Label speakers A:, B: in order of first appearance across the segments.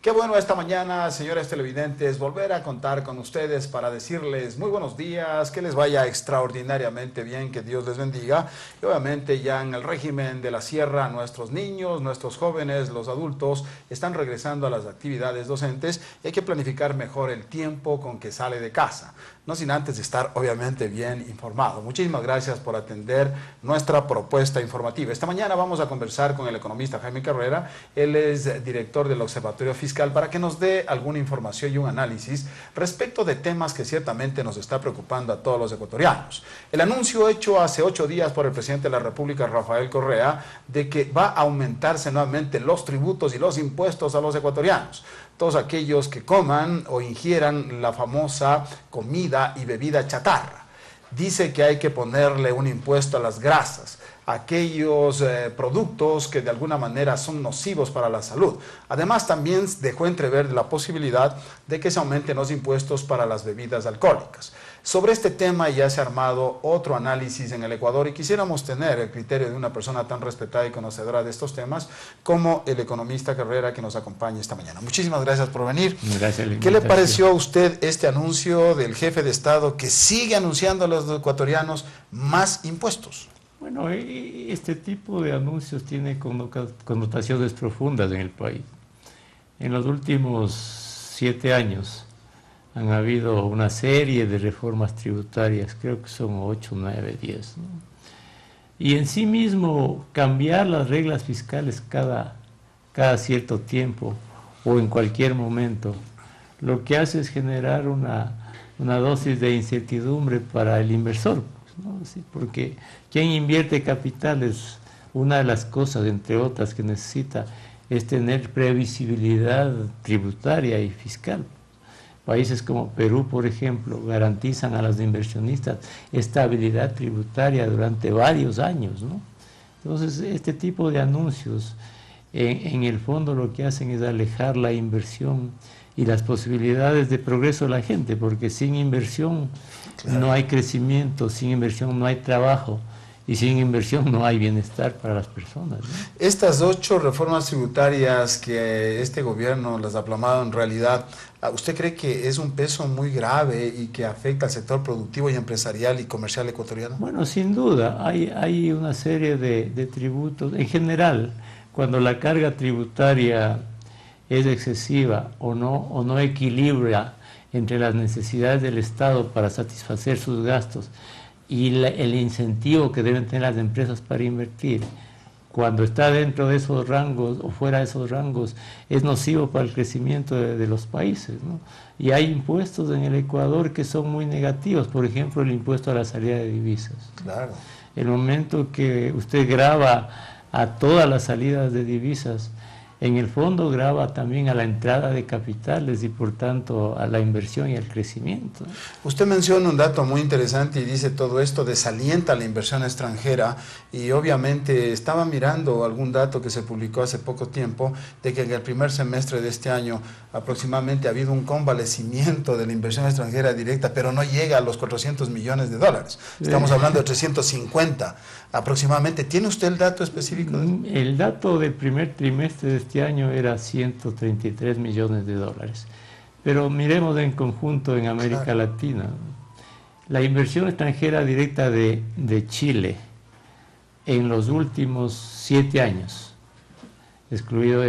A: Qué bueno esta mañana, señores televidentes, volver a contar con ustedes para decirles muy buenos días, que les vaya extraordinariamente bien, que Dios les bendiga. Y obviamente ya en el régimen de la sierra, nuestros niños, nuestros jóvenes, los adultos están regresando a las actividades docentes y hay que planificar mejor el tiempo con que sale de casa, no sin antes estar obviamente bien informado. Muchísimas gracias por atender nuestra propuesta informativa. Esta mañana vamos a conversar con el economista Jaime Carrera. Él es director del Observatorio Fiscal, para que nos dé alguna información y un análisis respecto de temas que ciertamente nos está preocupando a todos los ecuatorianos. El anuncio hecho hace 8 días por el presidente de la República, Rafael Correa, de que va a aumentarse nuevamente los tributos y los impuestos a los ecuatorianos. Todos aquellos que coman o ingieran la famosa comida y bebida chatarra. Dice que hay que ponerle un impuesto a las grasas, aquellos productos que de alguna manera son nocivos para la salud. Además, también dejó entrever la posibilidad de que se aumenten los impuestos para las bebidas alcohólicas. Sobre este tema ya se ha armado otro análisis en el Ecuador y quisiéramos tener el criterio de una persona tan respetada y conocedora de estos temas como el economista Carrera, que nos acompaña esta mañana. Muchísimas gracias por venir.
B: Gracias.
A: ¿Qué le pareció a usted este anuncio del jefe de Estado que sigue anunciando a los ecuatorianos más impuestos?
B: Bueno, este tipo de anuncios tiene connotaciones profundas en el país. En los últimos 7 años han habido una serie de reformas tributarias, creo que son 8, 9, 10, ¿no? Y en sí mismo cambiar las reglas fiscales cada cierto tiempo o en cualquier momento, lo que hace es generar una dosis de incertidumbre para el inversor, ¿no? Sí, porque quien invierte capitales, una de las cosas, entre otras, que necesita es tener previsibilidad tributaria y fiscal. Países como Perú, por ejemplo, garantizan a los inversionistas estabilidad tributaria durante varios años, ¿no? Entonces, este tipo de anuncios, en el fondo lo que hacen es alejar la inversión y las posibilidades de progreso de la gente, porque sin inversión no hay crecimiento, sin inversión no hay trabajo, y sin inversión no hay bienestar para las personas, ¿no?
A: Estas 8 reformas tributarias que este gobierno las ha aplamado, en realidad, ¿usted cree que es un peso muy grave y que afecta al sector productivo y empresarial y comercial ecuatoriano?
B: Bueno, sin duda, hay una serie de tributos. En general, cuando la carga tributaria es excesiva o no equilibra entre las necesidades del Estado para satisfacer sus gastos y el incentivo que deben tener las empresas para invertir, cuando está dentro de esos rangos o fuera de esos rangos, es nocivo para el crecimiento de los países, ¿no? Y hay impuestos en el Ecuador que son muy negativos, por ejemplo, el impuesto a la salida de divisas.
A: Claro.
B: El momento que usted grava a todas las salidas de divisas, en el fondo grava también a la entrada de capitales y por tanto a la inversión y al crecimiento.
A: Usted menciona un dato muy interesante y dice todo esto desalienta la inversión extranjera, y obviamente estaba mirando algún dato que se publicó hace poco tiempo de que en el primer semestre de este año aproximadamente ha habido un convalecimiento de la inversión extranjera directa, pero no llega a los 400 millones de dólares. Estamos hablando de 350 aproximadamente. ¿Tiene usted el dato específico?
B: El dato del primer trimestre de este año era 133 millones de dólares. Pero miremos en conjunto en América Latina. La inversión extranjera directa de Chile en los últimos 7 años, excluido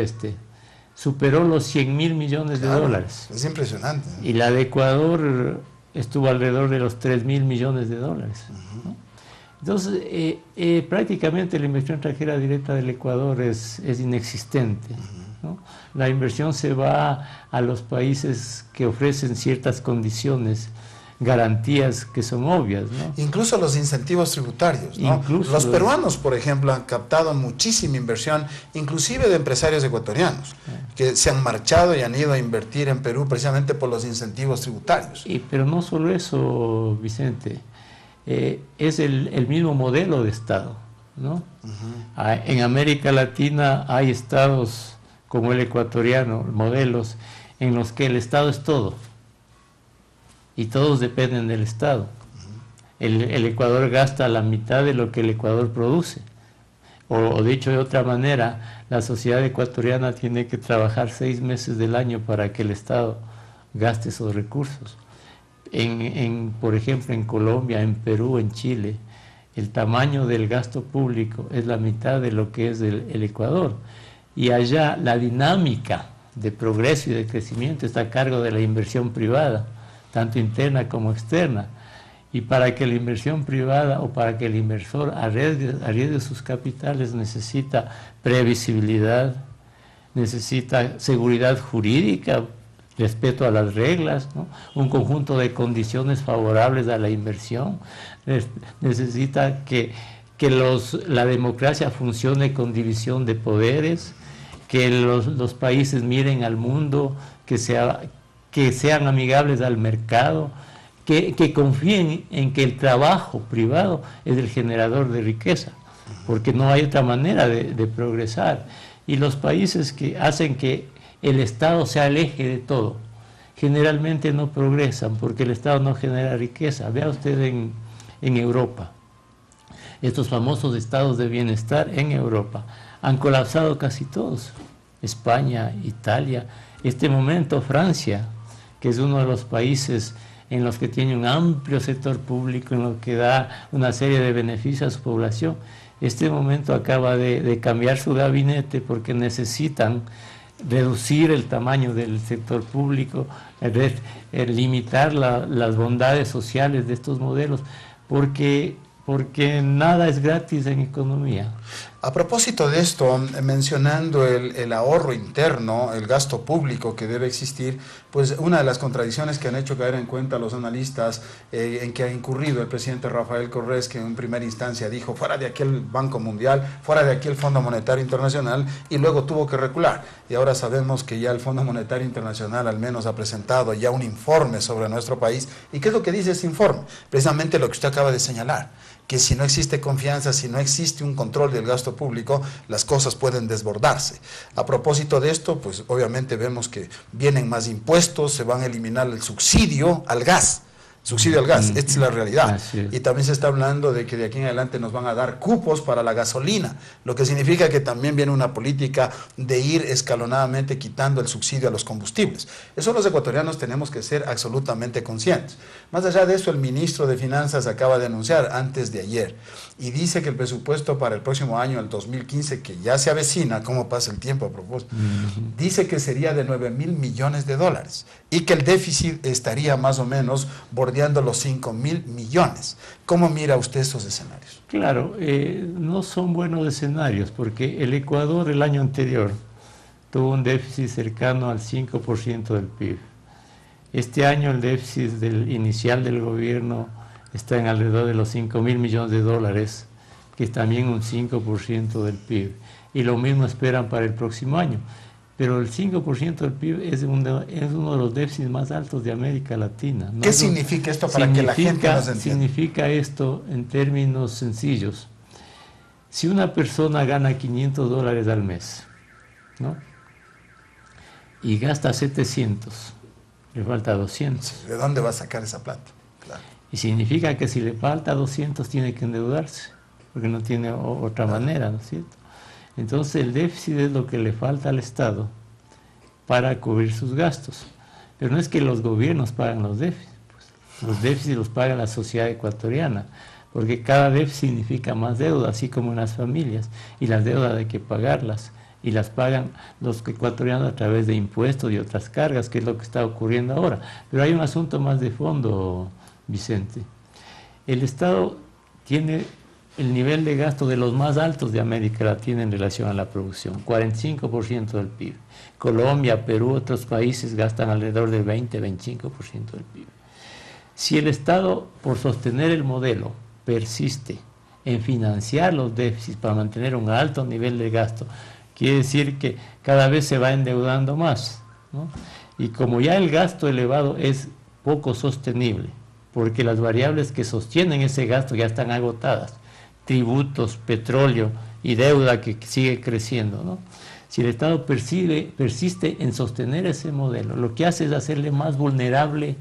B: superó los 100.000 millones de dólares.
A: Es impresionante.
B: Y la de Ecuador estuvo alrededor de los 3.000 millones de dólares, ¿no? Entonces, prácticamente la inversión extranjera directa del Ecuador es inexistente, ¿no? La inversión se va a los países que ofrecen ciertas condiciones, garantías que son obvias, ¿no?
A: Incluso los incentivos tributarios, ¿no?
B: Incluso
A: los peruanos, por ejemplo, han captado muchísima inversión, inclusive de empresarios ecuatorianos, que se han marchado y han ido a invertir en Perú precisamente por los incentivos tributarios.
B: Pero no solo eso, Vicente. Es el mismo modelo de Estado, ¿no? En América Latina hay estados como el ecuatoriano, modelos en los que el Estado es todo y todos dependen del Estado. El Ecuador gasta la mitad de lo que el Ecuador produce, O dicho de otra manera, la sociedad ecuatoriana tiene que trabajar 6 meses del año para que el Estado gaste esos recursos. Por ejemplo, en Colombia, en Perú, en Chile, el tamaño del gasto público es la mitad de lo que es el Ecuador. Y allá la dinámica de progreso y de crecimiento está a cargo de la inversión privada, tanto interna como externa. Y para que la inversión privada o para que el inversor arriesgue sus capitales necesita previsibilidad, necesita seguridad jurídica, respeto a las reglas, ¿no? Un conjunto de condiciones favorables a la inversión, necesita que la democracia funcione con división de poderes, que los países miren al mundo, que sean amigables al mercado, que confíen en que el trabajo privado es el generador de riqueza, porque no hay otra manera de progresar. Y los países que hacen que el Estado sea el eje de todo, generalmente no progresan, porque el Estado no genera riqueza. Vea usted en Europa, estos famosos estados de bienestar en Europa han colapsado casi todos. España, Italia, este momento Francia, que es uno de los países en los que tiene un amplio sector público, en lo que da una serie de beneficios a su población. Este momento acaba de cambiar su gabinete porque necesitan reducir el tamaño del sector público, limitar las bondades sociales de estos modelos, porque nada es gratis en economía.
A: A propósito de esto, mencionando el ahorro interno, el gasto público que debe existir, pues una de las contradicciones que han hecho caer en cuenta los analistas en que ha incurrido el presidente Rafael Correa, que en primera instancia dijo fuera de aquí el Banco Mundial, fuera de aquí el Fondo Monetario Internacional, y luego tuvo que recular. Y ahora sabemos que ya el Fondo Monetario Internacional al menos ha presentado ya un informe sobre nuestro país. ¿Y qué es lo que dice ese informe? Precisamente lo que usted acaba de señalar, que si no existe confianza, si no existe un control del gasto público, las cosas pueden desbordarse. A propósito de esto, pues obviamente vemos que vienen más impuestos, se van a eliminar el subsidio al gas. Esta es la realidad. Y también se está hablando de que de aquí en adelante nos van a dar cupos para la gasolina, lo que significa que también viene una política de ir escalonadamente quitando el subsidio a los combustibles. Eso los ecuatorianos tenemos que ser absolutamente conscientes. Más allá de eso, el ministro de Finanzas acaba de anunciar antes de ayer y dice que el presupuesto para el próximo año, el 2015, que ya se avecina, cómo pasa el tiempo a propósito, dice que sería de 9.000 millones de dólares y que el déficit estaría más o menos bordeando los 5.000 millones. ¿Cómo mira usted estos escenarios?
B: Claro, no son buenos escenarios, porque el Ecuador el año anterior tuvo un déficit cercano al 5% del PIB. Este año el déficit inicial del gobierno está en alrededor de los 5.000 millones de dólares, que es también un 5% del PIB. Y lo mismo esperan para el próximo año. Pero el 5% del PIB es uno de los déficits más altos de América Latina, ¿no?
A: ¿Qué significa esto para que la gente nos entienda?
B: Significa esto en términos sencillos. Si una persona gana 500 dólares al mes, ¿no? Y gasta 700, le falta 200.
A: ¿De dónde va a sacar esa plata? Claro.
B: Y significa que si le falta 200 tiene que endeudarse, porque no tiene otra manera, ¿no es cierto? Entonces el déficit es lo que le falta al Estado para cubrir sus gastos. Pero no es que los gobiernos pagan los déficits, pues, los déficits los paga la sociedad ecuatoriana, porque cada déficit significa más deuda, así como en las familias, y las deudas hay que pagarlas, y las pagan los ecuatorianos a través de impuestos y otras cargas, que es lo que está ocurriendo ahora. Pero hay un asunto más de fondo, Vicente. El Estado tiene el nivel de gasto de los más altos de América Latina en relación a la producción, 45% del PIB. Colombia, Perú, otros países gastan alrededor del 20-25% del PIB. Si el Estado, por sostener el modelo, persiste en financiar los déficits para mantener un alto nivel de gasto, quiere decir que cada vez se va endeudando más, ¿no? Y como ya el gasto elevado es poco sostenible, porque las variables que sostienen ese gasto ya están agotadas, tributos, petróleo y deuda que sigue creciendo, ¿no? Si el Estado persiste en sostener ese modelo, lo que hace es hacerle más vulnerable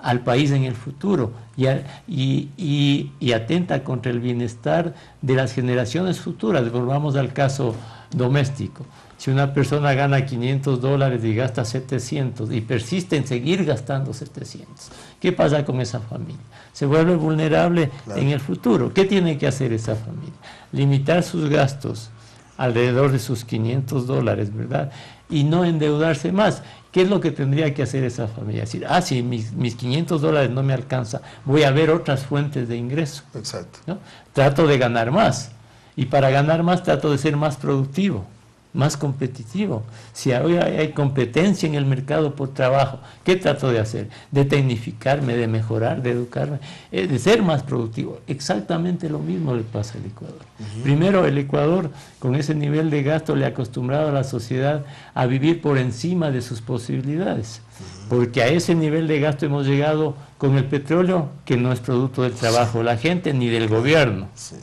B: al país en el futuro y atenta contra el bienestar de las generaciones futuras. Volvamos al caso doméstico. Si una persona gana $500 y gasta 700 y persiste en seguir gastando 700, ¿qué pasa con esa familia? Se vuelve vulnerable en el futuro. ¿Qué tiene que hacer esa familia? Limitar sus gastos alrededor de sus $500, ¿verdad? Y no endeudarse más. ¿Qué es lo que tendría que hacer esa familia? Decir, si mis $500 no me alcanza, voy a ver otras fuentes de ingreso.
A: Exacto.
B: ¿No? Trato de ganar más. Y para ganar más trato de ser más productivo, más competitivo. Si hoy hay competencia en el mercado por trabajo, ¿qué trato de hacer? De tecnificarme, de mejorar, de educarme, de ser más productivo. Exactamente lo mismo le pasa al Ecuador. Primero, el Ecuador, con ese nivel de gasto, le ha acostumbrado a la sociedad a vivir por encima de sus posibilidades. Porque a ese nivel de gasto hemos llegado con el petróleo, que no es producto del trabajo de la gente ni del gobierno.
A: Sí.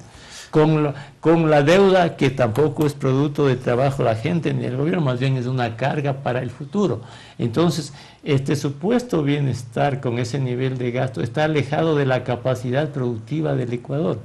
B: Con la deuda, que tampoco es producto de trabajo de la gente ni del gobierno, más bien es una carga para el futuro. Entonces, este supuesto bienestar con ese nivel de gasto está alejado de la capacidad productiva del Ecuador.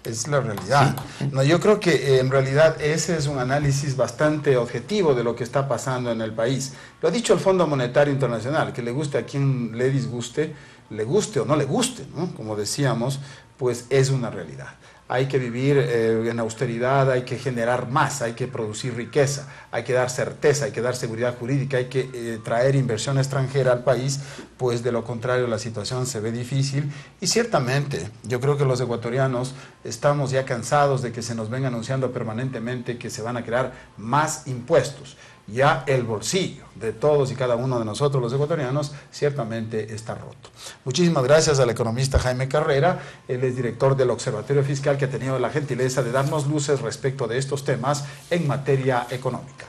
A: Es la realidad. Sí. No, yo creo que en realidad ese es un análisis bastante objetivo de lo que está pasando en el país. Lo ha dicho el Fondo Monetario Internacional, que le guste a quien le disguste, le guste o no le guste, ¿no? Como decíamos, pues es una realidad. Hay que vivir en austeridad, hay que generar más, hay que producir riqueza, hay que dar certeza, hay que dar seguridad jurídica, hay que traer inversión extranjera al país, pues de lo contrario la situación se ve difícil. Y ciertamente, yo creo que los ecuatorianos estamos ya cansados de que se nos venga anunciando permanentemente que se van a crear más impuestos. Ya el bolsillo de todos y cada uno de nosotros los ecuatorianos ciertamente está roto. Muchísimas gracias al economista Jaime Carrera, él es director del Observatorio Fiscal, que ha tenido la gentileza de darnos luces respecto de estos temas en materia económica.